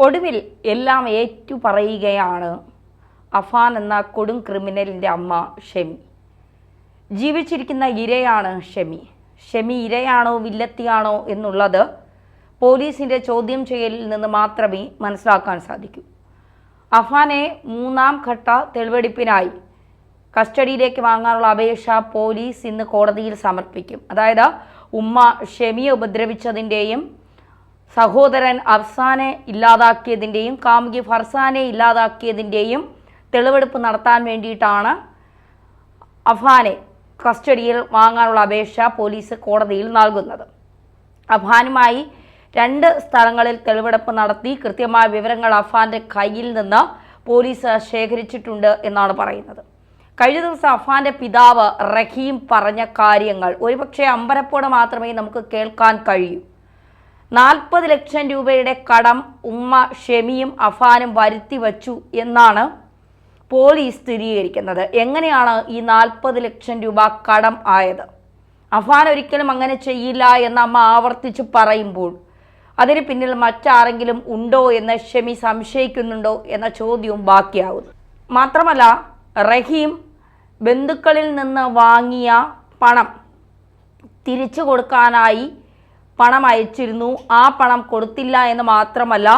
ഒടുവിൽ എല്ലാം ഏറ്റുപറയുകയാണ് അഫാൻ എന്ന കൊടും ക്രിമിനലിൻ്റെ അമ്മ ഷെമി. ജീവിച്ചിരിക്കുന്ന ഇരയാണ് ഷെമി. ഷെമി ഇരയാണോ വില്ലത്തിയാണോ എന്നുള്ളത് പോലീസിൻ്റെ ചോദ്യം ചെയ്യലിൽ നിന്ന് മാത്രമേ മനസ്സിലാക്കാൻ സാധിക്കൂ. അഫാനെ മൂന്നാം ഘട്ട തെളിവെടുപ്പിനായി കസ്റ്റഡിയിലേക്ക് വാങ്ങാനുള്ള അപേക്ഷ പോലീസ് ഇന്ന് കോടതിയിൽ സമർപ്പിക്കും. അതായത് ഉമ്മ ഷെമിയെ ഉപദ്രവിച്ചതിൻ്റെയും സഹോദരൻ അഫ്സാനെ ഇല്ലാതാക്കിയതിൻ്റെയും കാമുകി ഫർസാനെ ഇല്ലാതാക്കിയതിൻ്റെയും തെളിവെടുപ്പ് നടത്താൻ വേണ്ടിയിട്ടാണ് അഫാനെ കസ്റ്റഡിയിൽ വാങ്ങാനുള്ള അപേക്ഷ പോലീസ് കോടതിയിൽ നൽകുന്നത്. അഫാനുമായി 2 സ്ഥലങ്ങളിൽ തെളിവെടുപ്പ് നടത്തി കൃത്യമായ വിവരങ്ങൾ അഫാൻ്റെ കയ്യിൽ നിന്ന് പോലീസ് ശേഖരിച്ചിട്ടുണ്ട് എന്നാണ് പറയുന്നത്. കഴിഞ്ഞ ദിവസം അഫാൻ്റെ പിതാവ് റഹീം പറഞ്ഞ കാര്യങ്ങൾ ഒരുപക്ഷെ അമ്പരപ്പോടെ മാത്രമേ നമുക്ക് കേൾക്കാൻ കഴിയൂ. 40 ലക്ഷം രൂപയുടെ കടം ഉമ്മ ഷെമിയും അഫാനും വരുത്തി വച്ചു എന്നാണ് പോലീസ് സ്ഥിരീകരിക്കുന്നത്. എങ്ങനെയാണ് ഈ 40 ലക്ഷം രൂപ കടം ആയത്? അഫാൻ ഒരിക്കലും അങ്ങനെ ചെയ്യില്ല എന്ന് അമ്മ ആവർത്തിച്ച് പറയുമ്പോൾ അതിന് പിന്നിൽ മറ്റാരെങ്കിലും ഉണ്ടോ എന്ന് ഷെമി സംശയിക്കുന്നുണ്ടോ എന്ന ചോദ്യവും ബാക്കിയാവുന്നു. മാത്രമല്ല, റഹീം ബന്ധുക്കളിൽ നിന്ന് വാങ്ങിയ പണം തിരിച്ചു കൊടുക്കാനായി പണം അയച്ചിരുന്നു. ആ പണം കൊടുത്തില്ല എന്ന് മാത്രമല്ല,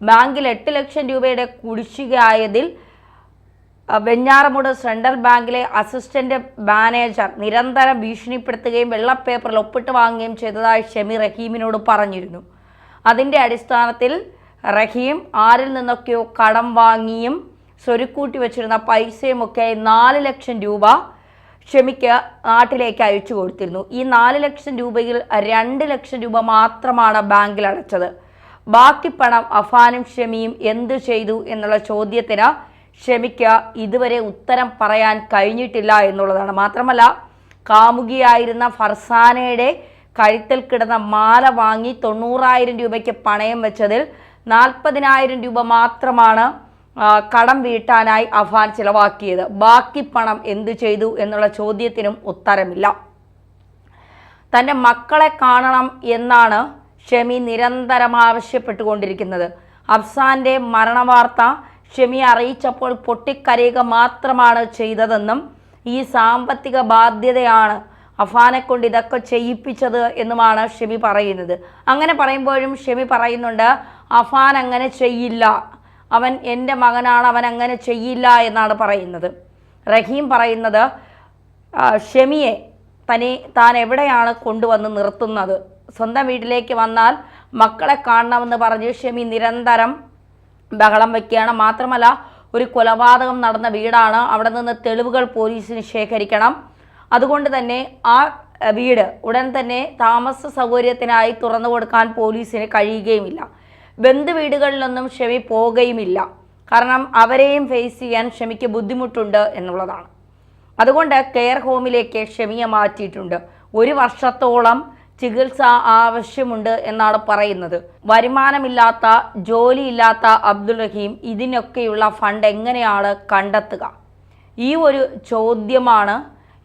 ബാങ്കിൽ 8 ലക്ഷം രൂപയുടെ കുടിശ്ശികയായതിൽ വെഞ്ഞാറമൂട് സെൻട്രൽ ബാങ്കിലെ അസിസ്റ്റന്റ് മാനേജർ നിരന്തരം ഭീഷണിപ്പെടുത്തുകയും വെള്ളപ്പേപ്പറിൽ ഒപ്പിട്ട് വാങ്ങുകയും ചെയ്തതായി ഷെമി റഹീമിനോട് പറഞ്ഞിരുന്നു. അതിൻ്റെ അടിസ്ഥാനത്തിൽ റഹീം ആരിൽ നിന്നൊക്കെയോ കടം വാങ്ങിയും സ്വരുക്കൂട്ടി വെച്ചിരുന്ന പൈസയുമൊക്കെ 4 ലക്ഷം രൂപ ഷെമിക്ക് നാട്ടിലേക്ക് അയച്ചു കൊടുത്തിരുന്നു. ഈ 4 ലക്ഷം രൂപയിൽ 2 ലക്ഷം രൂപ മാത്രമാണ് ബാങ്കിൽ അടച്ചത്. ബാക്കി പണം അഫാനും ഷെമിയും എന്തു ചെയ്തു എന്നുള്ള ചോദ്യത്തിന് ഷെമിക്ക് ഇതുവരെ ഉത്തരം പറയാൻ കഴിഞ്ഞിട്ടില്ല എന്നുള്ളതാണ്. മാത്രമല്ല, കാമുകിയായിരുന്ന ഫർസാനയുടെ കഴുത്തിൽ കിടന്ന മാല വാങ്ങി 90,000 രൂപയ്ക്ക് പണയം വെച്ചതിൽ 40,000 രൂപ മാത്രമാണ് കടം വീട്ടാനായി അഫാൻ ചിലവാക്കിയത്. ബാക്കി പണം എന്തു ചെയ്തു എന്നുള്ള ചോദ്യത്തിനും ഉത്തരമില്ല. തൻ്റെ മക്കളെ കാണണം എന്നാണ് ഷെമി നിരന്തരം ആവശ്യപ്പെട്ടുകൊണ്ടിരിക്കുന്നത്. അഫ്സാൻ്റെ മരണവാർത്ത ഷെമി അറിയിച്ചപ്പോൾ പൊട്ടിക്കരയുക മാത്രമാണ് ചെയ്തതെന്നും ഈ സാമ്പത്തിക ബാധ്യതയാണ് അഫാനെ കൊണ്ട് ഇതൊക്കെ ചെയ്യിപ്പിച്ചത് എന്നുമാണ് ഷെമി പറയുന്നത്. അങ്ങനെ പറയുമ്പോഴും ഷെമി പറയുന്നുണ്ട്, അഫാൻ അങ്ങനെ ചെയ്യില്ല, അവൻ എൻ്റെ മകനാണ്, അവൻ അങ്ങനെ ചെയ്യില്ല എന്നാണ് പറയുന്നത്. റഹീം പറയുന്നത് ഷെമിയെ താൻ എവിടെയാണ് കൊണ്ടുവന്ന് നിർത്തുന്നത്? സ്വന്തം വീട്ടിലേക്ക് വന്നാൽ മക്കളെ കാണണമെന്ന് പറഞ്ഞ് ഷെമി നിരന്തരം ബഹളം വയ്ക്കുകയാണ്. മാത്രമല്ല, ഒരു കൊലപാതകം നടന്ന വീടാണ്, അവിടെ നിന്ന് തെളിവുകൾ പോലീസിന് ശേഖരിക്കണം. അതുകൊണ്ട് തന്നെ ആ വീട് ഉടൻ തന്നെ താമസ സൗകര്യത്തിനായി തുറന്നു കൊടുക്കാൻ പോലീസിന് കഴിയുകയുമില്ല. ബന്ധുവീടുകളിലൊന്നും ഷെമി പോകുകയുമില്ല. കാരണം അവരെയും ഫേസ് ചെയ്യാൻ ഷെമിക്ക് ബുദ്ധിമുട്ടുണ്ട് എന്നുള്ളതാണ്. അതുകൊണ്ട് കെയർ ഹോമിലേക്ക് ഷെമിയെ മാറ്റിയിട്ടുണ്ട്. 1 വർഷത്തോളം ചികിത്സ ആവശ്യമുണ്ട് എന്നാണ് പറയുന്നത്. വരുമാനമില്ലാത്ത, ജോലിയില്ലാത്ത അബ്ദുൾ റഹീം ഇതിനൊക്കെയുള്ള ഫണ്ട് എങ്ങനെയാണ് കണ്ടെത്തുക? ഈ ഒരു ചോദ്യമാണ്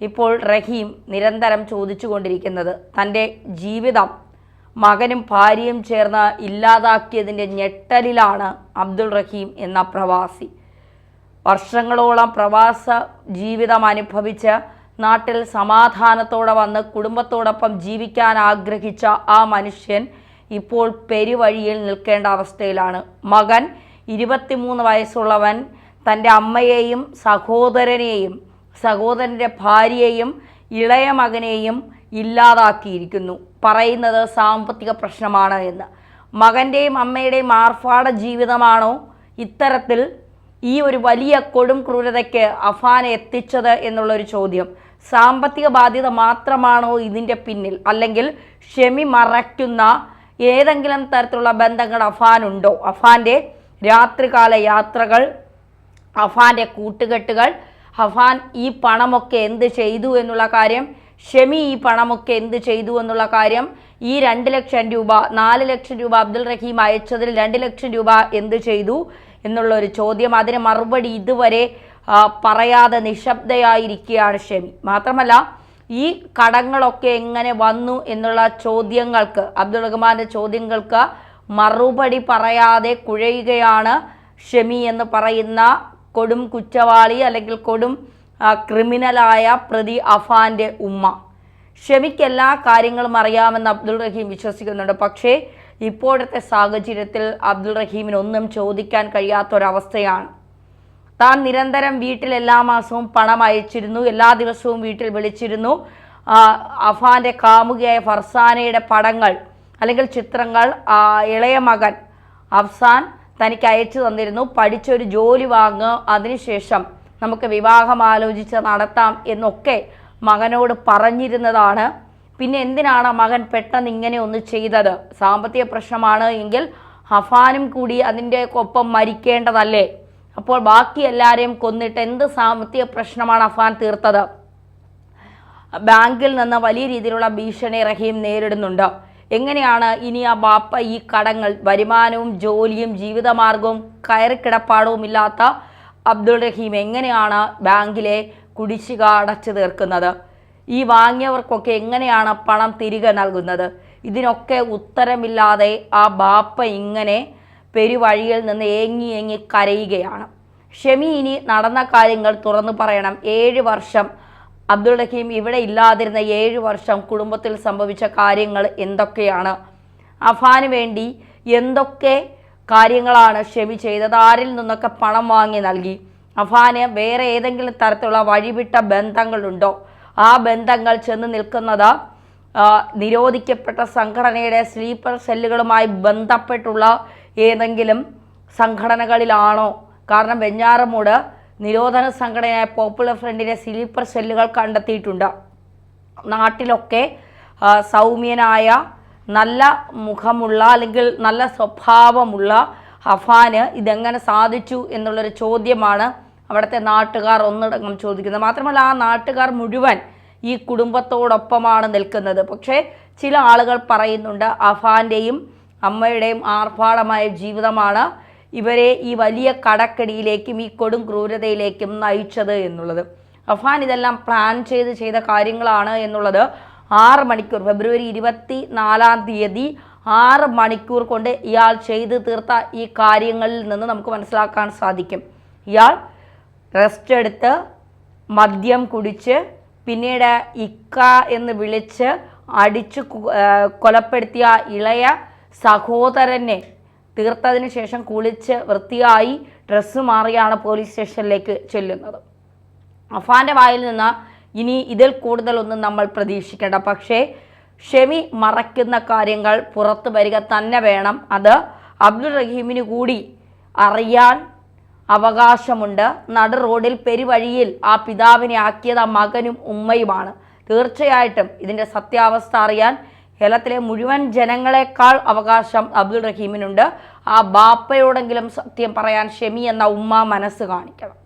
ഇപ്പോൾ റഹീം നിരന്തരം ചോദിച്ചുകൊണ്ടിരിക്കുന്നത്. തൻ്റെ ജീവിതം മകനും ഭാര്യയും ചേർന്ന് ഇല്ലാതാക്കിയതിൻ്റെ ഞെട്ടലിലാണ് അബ്ദുൾ റഹീം എന്ന പ്രവാസി. വർഷങ്ങളോളം പ്രവാസ ജീവിതം അനുഭവിച്ച് നാട്ടിൽ സമാധാനത്തോടെ വന്ന് കുടുംബത്തോടൊപ്പം ജീവിക്കാൻ ആഗ്രഹിച്ച ആ മനുഷ്യൻ ഇപ്പോൾ പെരുവഴിയിൽ നിൽക്കേണ്ട അവസ്ഥയിലാണ്. മകൻ 23 വയസ്സുള്ളവൻ തൻ്റെ അമ്മയെയും സഹോദരനെയും സഹോദരൻ്റെ ഭാര്യയെയും ഇളയ മകനെയും ഇല്ലാതാക്കിയിരിക്കുന്നു. പറയുന്നത് സാമ്പത്തിക പ്രശ്നമാണ് എന്ന്. മകൻ്റെയും അമ്മയുടെയും ആർഭാട ജീവിതമാണോ ഇത്തരത്തിൽ ഈ ഒരു വലിയ കൊടും ക്രൂരതയ്ക്ക് അഫാനെ എത്തിച്ചത് എന്നുള്ളൊരു ചോദ്യം. സാമ്പത്തിക ബാധ്യത മാത്രമാണോ ഇതിൻ്റെ പിന്നിൽ? അല്ലെങ്കിൽ ഷെമി മറയ്ക്കുന്ന ഏതെങ്കിലും തരത്തിലുള്ള ബന്ധങ്ങൾ അഫാനുണ്ടോ? അഫാൻ്റെ രാത്രികാല യാത്രകൾ, അഫാൻ്റെ കൂട്ടുകെട്ടുകൾ, അഫാൻ ഈ പണമൊക്കെ എന്ത് ചെയ്തു എന്നുള്ള കാര്യം, ഷെമി ഈ പണമൊക്കെ എന്ത് ചെയ്തു എന്നുള്ള കാര്യം, ഈ 2 ലക്ഷം രൂപ 4 ലക്ഷം രൂപ അബ്ദുൾ റഹീം അയച്ചതിൽ 2 ലക്ഷം രൂപ എന്ത് ചെയ്തു എന്നുള്ളൊരു ചോദ്യം. അതിന് മറുപടി ഇതുവരെ പറയാതെ നിശബ്ദയായിരിക്കുകയാണ് ഷെമി. മാത്രമല്ല, ഈ കടങ്ങളൊക്കെ എങ്ങനെ വന്നു എന്നുള്ള ചോദ്യങ്ങൾക്ക്, അബ്ദുൾ റഹ്മാൻ്റെ ചോദ്യങ്ങൾക്ക് മറുപടി പറയാതെ കുഴയുകയാണ് ഷെമി എന്ന് പറയുന്ന കൊടും കുറ്റവാളി അല്ലെങ്കിൽ കൊടും ക്രിമിനലായ പ്രതി അഫാന്റെ ഉമ്മ. ഷെമിക്ക് എല്ലാ കാര്യങ്ങളും അറിയാമെന്ന് അബ്ദുൾ റഹീം വിശ്വസിക്കുന്നുണ്ട്. പക്ഷേ ഇപ്പോഴത്തെ സാഹചര്യത്തിൽ അബ്ദുൾ റഹീമിന് ഒന്നും ചോദിക്കാൻ കഴിയാത്തൊരവസ്ഥയാണ്. താൻ നിരന്തരം വീട്ടിൽ എല്ലാ മാസവും പണം അയച്ചിരുന്നു, എല്ലാ ദിവസവും വീട്ടിൽ വിളിച്ചിരുന്നു. അഫാന്റെ കാമുകിയായ ഫർസാനയുടെ പടങ്ങൾ അല്ലെങ്കിൽ ചിത്രങ്ങൾ ഇളയ മകൻ അഫ്സാൻ തനിക്ക് അയച്ചു തന്നിരുന്നു. പഠിച്ചൊരു ജോലി വാങ്ങുക, അതിനുശേഷം നമുക്ക് വിവാഹം ആലോചിച്ച് നടത്താം എന്നൊക്കെ മകനോട് പറഞ്ഞിരുന്നതാണ്. പിന്നെ എന്തിനാണ് മകൻ പെട്ടെന്ന് ഇങ്ങനെ ഒന്ന് ചെയ്തത്? സാമ്പത്തിക പ്രശ്നമാണ് എങ്കിൽ അഫാനും കൂടി അതിൻ്റെ ഒപ്പം മരിക്കേണ്ടതല്ലേ? അപ്പോൾ ബാക്കി എല്ലാവരെയും കൊന്നിട്ട് എന്ത് സാമ്പത്തിക പ്രശ്നമാണ് അഫാൻ തീർത്തത്? ബാങ്കിൽ നിന്ന് വലിയ രീതിയിലുള്ള ഭീഷണി റഹീം നേരിടുന്നുണ്ട്. എങ്ങനെയാണ് ഇനി ആ ബാപ്പ ഈ കടങ്ങൾ, വരുമാനവും ജോലിയും ജീവിതമാർഗവും കയറിക്കിടപ്പാടവും ഇല്ലാത്ത അബ്ദുൾ റഹീം എങ്ങനെയാണ് ബാങ്കിലെ കുടിശ്ശിക അടച്ചു തീർക്കുന്നത്? ഈ വാങ്ങിയവർക്കൊക്കെ എങ്ങനെയാണ് പണം തിരികെ നൽകുന്നത്? ഇതിനൊക്കെ ഉത്തരമില്ലാതെ ആ ബാപ്പ ഇങ്ങനെ പെരുവഴിയിൽ നിന്ന് ഏങ്ങി കരയുകയാണ്. ഷെമി ഇനി നടന്ന കാര്യങ്ങൾ തുറന്നു പറയണം. 7 വർഷം അബ്ദുൾ റഹീം ഇവിടെ ഇല്ലാതിരുന്ന 7 വർഷം കുടുംബത്തിൽ സംഭവിച്ച കാര്യങ്ങൾ എന്തൊക്കെയാണ്? അഫാന് വേണ്ടി എന്തൊക്കെ കാര്യങ്ങളാണ് ഷെമി ചെയ്തത്? ആരിൽ നിന്നൊക്കെ പണം വാങ്ങി നൽകി? അഫാന് വേറെ ഏതെങ്കിലും തരത്തിലുള്ള വഴിവിട്ട ബന്ധങ്ങളുണ്ടോ? ആ ബന്ധങ്ങൾ ചെന്ന് നിൽക്കുന്നത് നിരോധിക്കപ്പെട്ട സംഘടനയുടെ സ്ലീപ്പർ സെല്ലുകളുമായി ബന്ധപ്പെട്ടുള്ള ഏതെങ്കിലും സംഘടനകളിലാണോ? കാരണം വെഞ്ഞാറമൂട് നിരോധന സംഘടനയായ പോപ്പുലർ ഫ്രണ്ടിൻ്റെ സ്ലീപ്പർ സെല്ലുകൾ കണ്ടെത്തിയിട്ടുണ്ട്. നാട്ടിലൊക്കെ സൗമ്യനായ നല്ല മുഖമുള്ള അല്ലെങ്കിൽ നല്ല സ്വഭാവമുള്ള അഫാന് ഇതെങ്ങനെ സാധിച്ചു എന്നുള്ളൊരു ചോദ്യമാണ് അവിടുത്തെ നാട്ടുകാർ ഒന്നടങ്കം ചോദിക്കുന്നത്. മാത്രമല്ല ആ നാട്ടുകാർ മുഴുവൻ ഈ കുടുംബത്തോടൊപ്പമാണ് നിൽക്കുന്നത്. പക്ഷേ ചില ആളുകൾ പറയുന്നുണ്ട് അഫാൻ്റെയും അമ്മയുടെയും ആർഭാടമായ ജീവിതമാണ് ഇവരെ ഈ വലിയ കടക്കടിയിലേക്കും ഈ കൊടും ക്രൂരതയിലേക്കും നയിച്ചത് എന്നുള്ളത്. അഫാൻ ഇതെല്ലാം പ്ലാൻ ചെയ്ത കാര്യങ്ങളാണ് എന്നുള്ളത് 6 മണിക്കൂർ, ഫെബ്രുവരി 24-ാം തീയതി 6 മണിക്കൂർ കൊണ്ട് ഇയാൾ ചെയ്തു തീർത്ത ഈ കാര്യങ്ങളിൽ നിന്ന് നമുക്ക് മനസ്സിലാക്കാൻ സാധിക്കും. ഇയാൾ റെസ്റ്റ് എടുത്ത് മദ്യം കുടിച്ച് പിന്നീട് ഇക്ക എന്ന് വിളിച്ച് അടിച്ച് കൊലപ്പെടുത്തിയ ഇളയ സഹോദരനെ തീർത്തതിന് ശേഷം കുളിച്ച് വൃത്തിയായി ഡ്രസ്സ് മാറിയാണ് പോലീസ് സ്റ്റേഷനിലേക്ക് ചെല്ലുന്നത്. അഫാൻ്റെ വായിൽ നിന്ന് ഇനി ഇതിൽ കൂടുതലൊന്നും നമ്മൾ പ്രതീക്ഷിക്കേണ്ട. പക്ഷേ ഷെമി മറയ്ക്കുന്ന കാര്യങ്ങൾ പുറത്തു വരിക തന്നെ വേണം. അത് അബ്ദുൾ റഹീമിന് കൂടി അറിയാൻ അവകാശമുണ്ട്. നടു റോഡിൽ പെരുവഴിയിൽ ആ പിതാവിനെ ആക്കിയത് ആ മകനും ഉമ്മയുമാണ്. തീർച്ചയായിട്ടും ഇതിൻ്റെ സത്യാവസ്ഥ അറിയാൻ കേരളത്തിലെ മുഴുവൻ ജനങ്ങളെക്കാൾ അവകാശം അബ്ദുൾ റഹീമിനുണ്ട്. ആ ബാപ്പയോടെങ്കിലും സത്യം പറയാൻ ഷെമി എന്ന ഉമ്മ മനസ്സ് കാണിക്കണം.